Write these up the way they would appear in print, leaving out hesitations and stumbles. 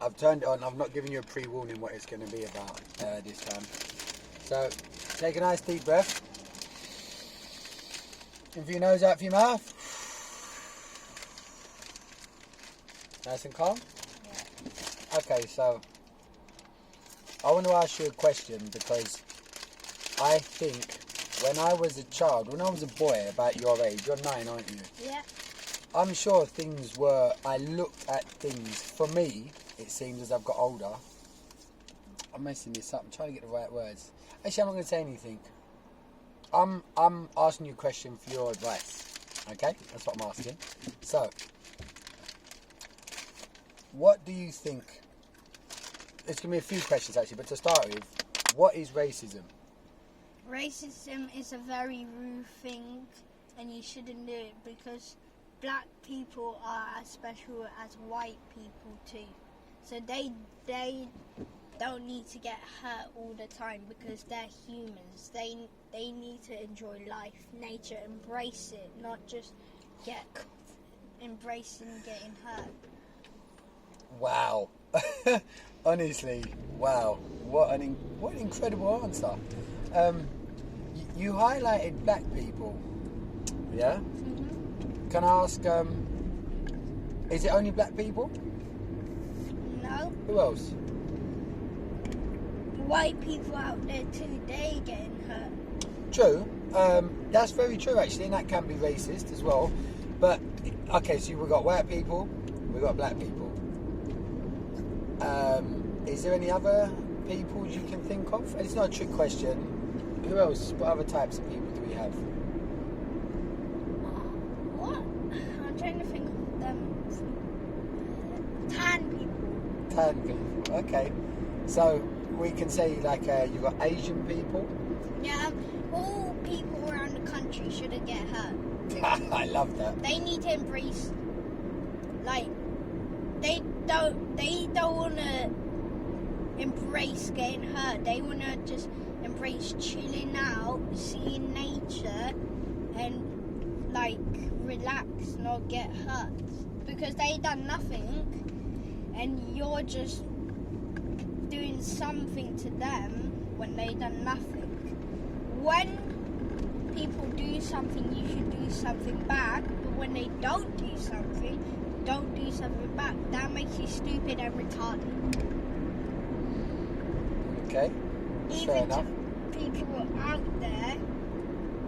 I've turned it on. I've not given you a pre-warning what it's going to be about this time. So, take a nice deep breath. In through your nose, out through your mouth. Nice and calm? Yeah. Okay, so I want to ask you a question because I think when I was a child, when I was a boy about your age, you're 9, aren't you? Yeah. I'm sure things were, I looked at things, for me, it seems as I've got older. I'm messing this up, I'm trying to get the right words. Actually, I'm not going to say anything. I'm asking you a question for your advice, okay? That's what I'm asking. So, what do you think, it's going to be a few questions actually, but to start with, what is racism? Racism is a very rude thing and you shouldn't do it because black people are as special as white people too. So they don't need to get hurt all the time because they're humans. They need to enjoy life, nature, embrace it, not just embracing getting hurt. Wow. Honestly, wow. What an incredible answer. You highlighted black people, yeah? Mm-hmm. Can I ask, is it only black people? No. Who else? White people out there too, they getting hurt. True. That's very true actually, and that can be racist as well. But, okay, so we've got white people, we've got black people. Is there any other people you can think of? And it's not a trick question. Who else? What other types of people do we have? What? I'm trying to think of them. Tan people. Tan people. Okay. So we can say like you've got Asian people. Yeah. All people around the country shouldn't get hurt. I love that. They need to embrace. Like they don't want to embrace getting hurt. They want to just embrace chilling out, seeing nature, and like relax, not get hurt. Because they done nothing, and you're just doing something to them when they done nothing. When people do something, you should do something back. But when they don't do something back. That makes you stupid and retarded. Okay. Fair Even enough. to people out there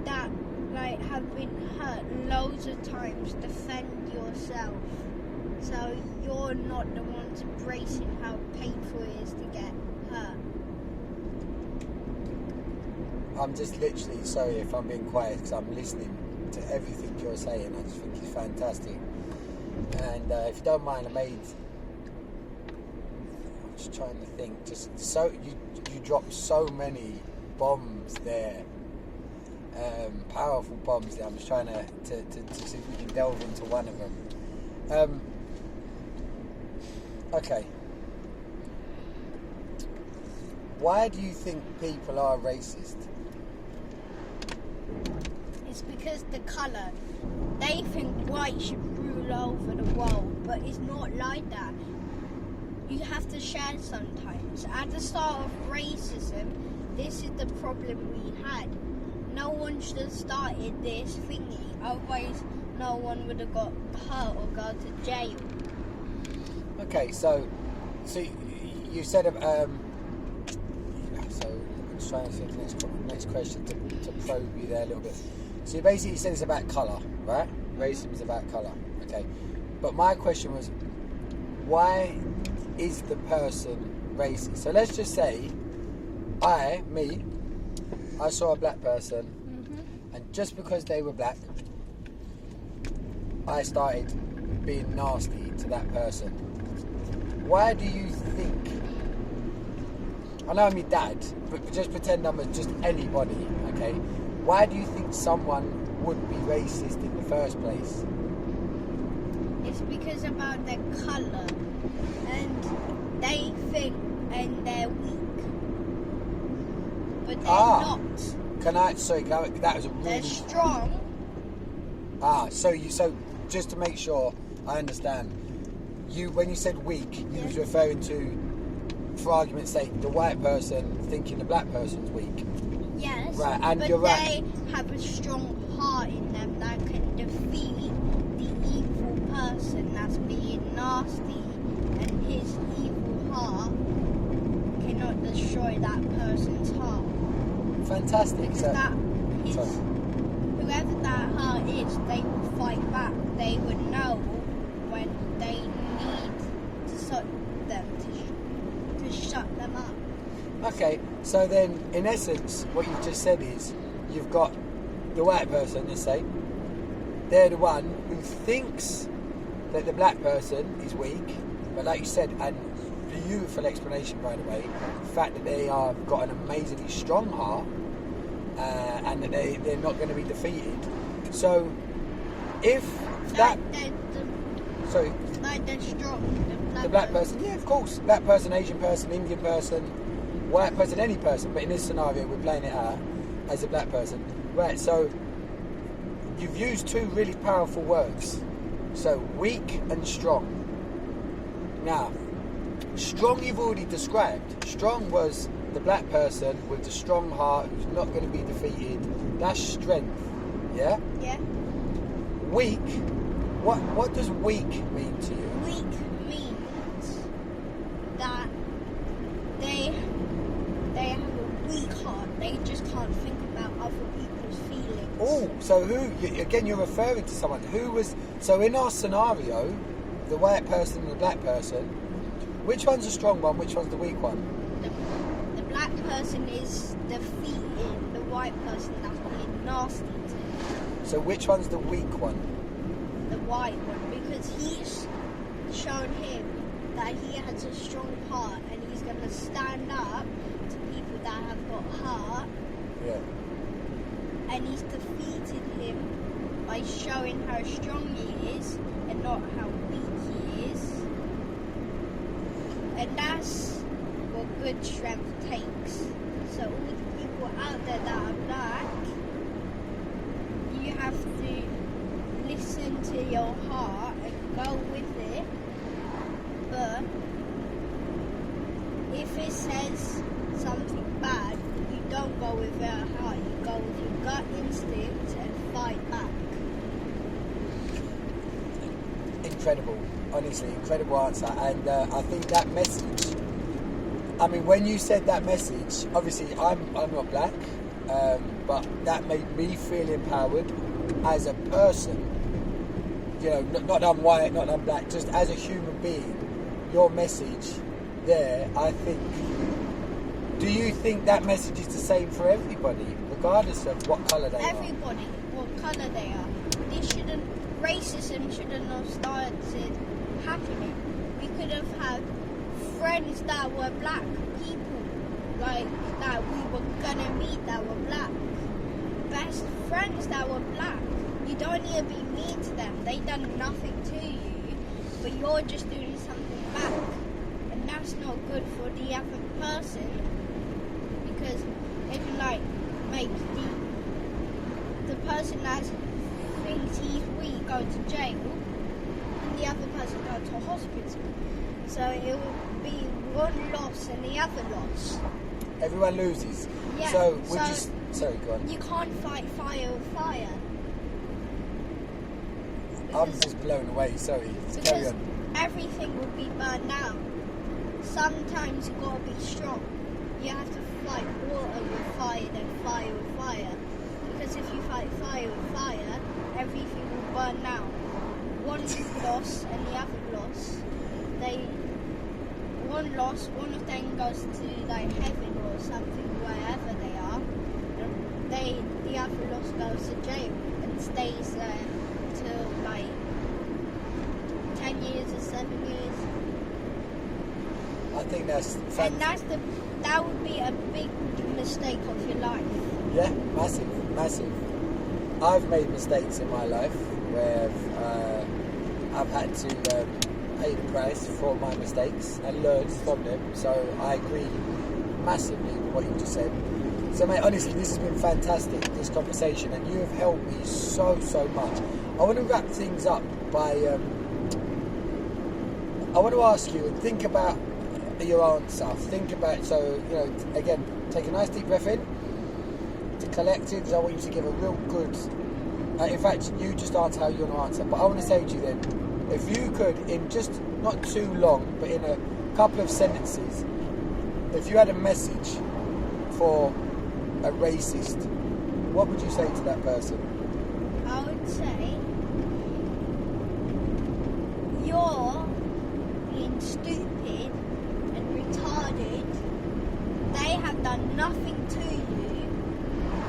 that like have been hurt loads of times, defend yourself. So you're not the ones embracing how painful it is to get hurt. I'm just literally sorry if I'm being quiet because I'm listening to everything you're saying. I just think it's fantastic. And if you don't mind, I'm just trying to think. Just so you dropped so many bombs there, powerful bombs there. I'm just trying to see if we can delve into one of them. Okay. Why do you think people are racist? It's because the colour. They think white should rule over the world, but it's not like that. You have to share sometimes. At the start of racism, this is the problem we had. No one should have started this thingy, otherwise no one would have got hurt or go to jail. Okay, so you said so I'm just trying to think next question to probe you there a little bit. So you basically said it's about colour, right? Racism is about colour, okay. But my question was, why is the person racist? So let's just say, I saw a black person, and just because they were black, I started being nasty to that person. Why do you think, I know I'm your dad, but just pretend I'm just anybody, okay? Why do you think someone would be racist in the first place? It's because about their colour, and they think and they're weak, but they're not. That was a really... They're strong. So just to make sure I understand, when you said weak, you was referring to, for argument's sake, the white person thinking the black person's weak. Yes. Right, and but you're right. they have a strong heart in them that can defeat the evil person that's being nasty, and his evil heart cannot destroy that person's heart. Fantastic. Because So, whoever that heart is, they will fight back. They would know when they need to stop them, to shut them up. okay, so then, in essence, what you've just said is, you've got the white person, let's say, they're the one who thinks that the black person is weak, but like you said, and beautiful explanation, by the way, the fact that they have got an amazingly strong heart, and that they're not going to be defeated. So, if that... Sorry? Like they're strong. The black person, yeah, of course. Black person, Asian person, Indian person, white person, any person. But in this scenario, we're playing it out as a black person. Right, so you've used two really powerful words. So, weak and strong. Now, strong you've already described. Strong was the black person with the strong heart who's not going to be defeated. That's strength, yeah? Yeah. Weak, what does weak mean to you? Weak means that they have a weak heart. They just can't think about other people's feelings. Oh, so again, you're referring to someone who was, so in our scenario, the white person and the black person, which one's the strong one, which one's the weak one? The black person is defeating the white person that's being nasty to him. So which one's the weak one? The white one, because he's shown him that he has a strong heart and he's going to stand up to people that have got heart. Yeah. And he's defeated him by showing how strong he is and not how weak he is. And that's what good strength takes. So all the people out there that are black, you have to listen to your heart and go with it. But if it says something bad, you don't go with your heart, you go with your gut instinct and fight back. Incredible, honestly, incredible answer. And I think that message, I mean, when you said that message, obviously I'm not black, but that made me feel empowered as a person. You know, not that I'm white, not that I'm black, just as a human being. Your message there, I think, do you think that message is the same for everybody, regardless of what colour they Everybody, what colour they are. Racism shouldn't have started happening. We could have had friends that were black people, like that we were gonna meet that were black. Best friends that were black. You don't need to be mean to them. They done nothing to you, but you're just doing something back, and that's not good for the other person, because it can make the person that thinks he's weak go to jail, and the other person go to hospital. So it will be one loss and the other loss. Everyone loses. Yeah. So sorry, go on. You can't fight fire with fire. I'm just blown away. Sorry. Carry on. Everything will be burned down. Sometimes you gotta be strong. You have to fight water with fire, then fire with fire. Because if you fight fire with fire, everything will burn down. One loss and the other loss, one of them goes to heaven or something, wherever they are. And the other loss goes to jail and stays there till 10 years or 7 years. I think that's And that would be a big mistake of your life. Yeah, massive. I've made mistakes in my life where I've had to pay the price for my mistakes and learn from them. So I agree massively with what you just said. So mate, honestly, this has been fantastic, this conversation, and you have helped me so much. I want to wrap things up by I want to ask you and think about your answer. Think about, so, you know, again, take a nice deep breath in to collect it, because I want you to give a real good, in fact, you just answer how you want to answer. But I want to say to you then, if you could, in just not too long, but in a couple of sentences, if you had a message for a racist, what would you say to that person? I would say, you're being stupid and retarded. They have done nothing to you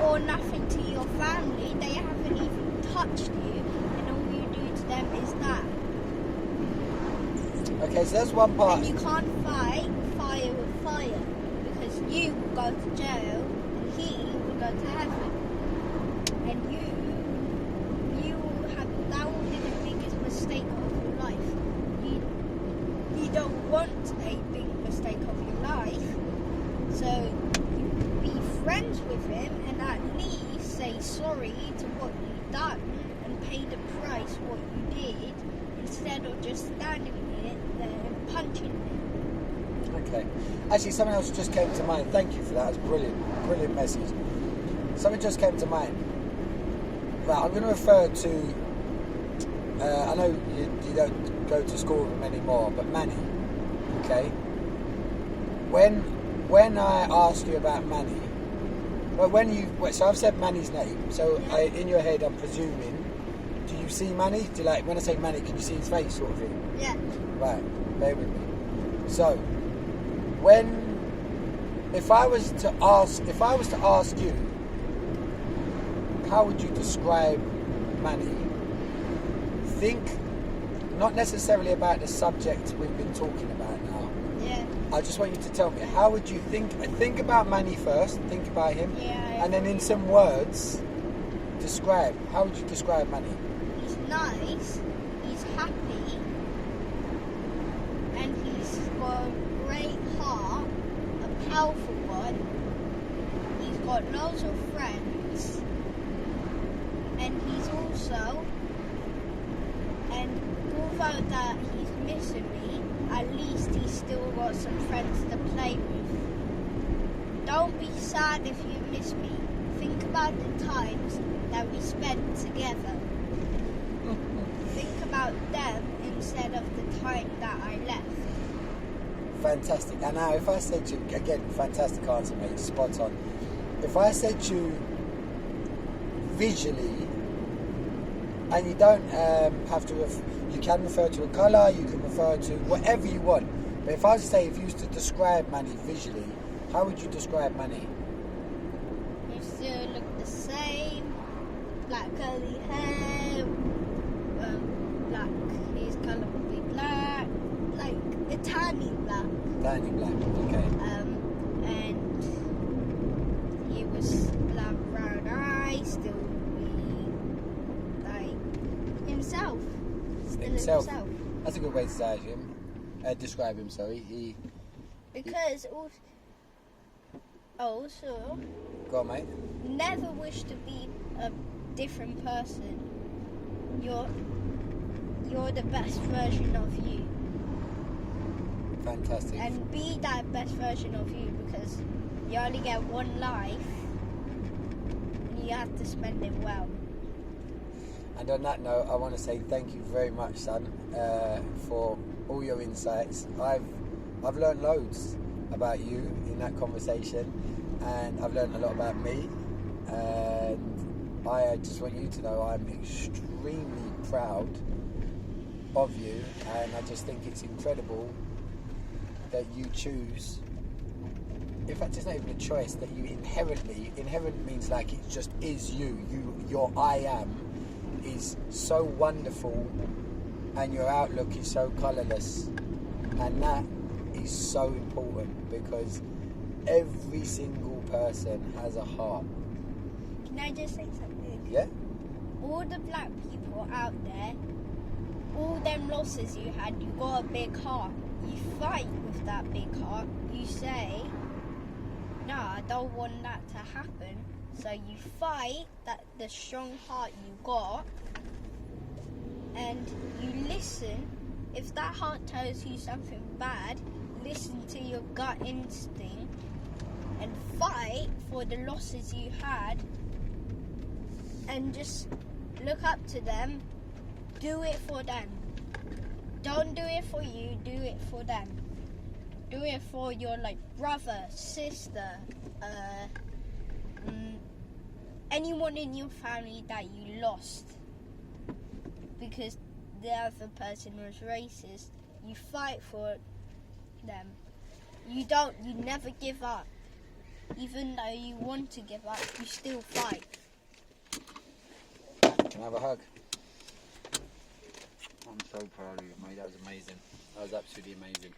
or nothing to your family. They haven't even touched you, and all you do to them is that. Okay, so that's one part. And you can't fight fire with fire, because you will go to jail and he will go to heaven. And you have, that will be the biggest mistake of your life. You don't want a big mistake of your life, so you be friends with him and at least say sorry to what you've done and pay the price what you did, instead of just standing there and punching him. Okay. Actually, something else just came to mind. Thank you for that. That's brilliant. Brilliant message. Something just came to mind. Right, I'm going to refer to, I know you don't go to school with him anymore, but Manny, okay? When I ask you about Manny, so I've said Manny's name, so in your head I'm presuming, do you see Manny? Do you, like, when I say Manny, can you see his face, sort of thing? Yeah. Right, bear with me. So, if I was to ask you, how would you describe Manny? Think not necessarily about the subject we've been talking about now. Yeah. I just want you to tell me, how would you think about Manny first, think about him, Yeah. and then in some words, describe. How would you describe Manny? He's nice, he's happy, and he's got a great heart, a powerful one. He's got loads of friends, and he's also, and although that he's missing me, at least he's still got some friends to play with. Don't be sad if you miss me. Think about the times that we spent together. Think about them instead of the time that I left. Fantastic. And now, if I said to you, again, fantastic answer, mate, spot on. If I said to you visually, and you don't have to, you can refer to a colour, you can refer to whatever you want. But if I was to say, if you used to describe Manny visually, how would you describe Manny? You still look the same. Black curly hair. Black. His colour would be black. Like a tiny black. Tiny black, okay. And he was black, brown eyes. Still be like himself. Still Himself. himself. That's a good way to say him. Describe him, sorry. Because also, Go on, mate. never wish to be a different person. You're the best version of you. Fantastic. And be that best version of you, because you only get one life and you have to spend it well. And on that note, I want to say thank you very much, son, for all your insights. I've learned loads about you in that conversation, and I've learned a lot about me. And I just want you to know I'm extremely proud of you, and I just think it's incredible that you choose. In fact, it's not even a choice, that you inherent means like it just is you. Your I am is so wonderful, and your outlook is so colourless, and that is so important, because every single person has a heart. Can I just say something? Yeah? All the black people out there, all them losses you had, you got a big heart. You fight with that big heart. You say, no, I don't want that to happen. So you fight the strong heart you got, and you listen if that heart tells you something bad, listen to your gut instinct and fight for the losses you had, and just look up to them. Do it for them. Don't do it for you, do it for them. Do it for your brother, sister, anyone in your family that you lost because the other person was racist. You fight for them. You never give up. Even though you want to give up, you still fight. Can I have a hug? I'm so proud of you, mate. That was amazing. That was absolutely amazing.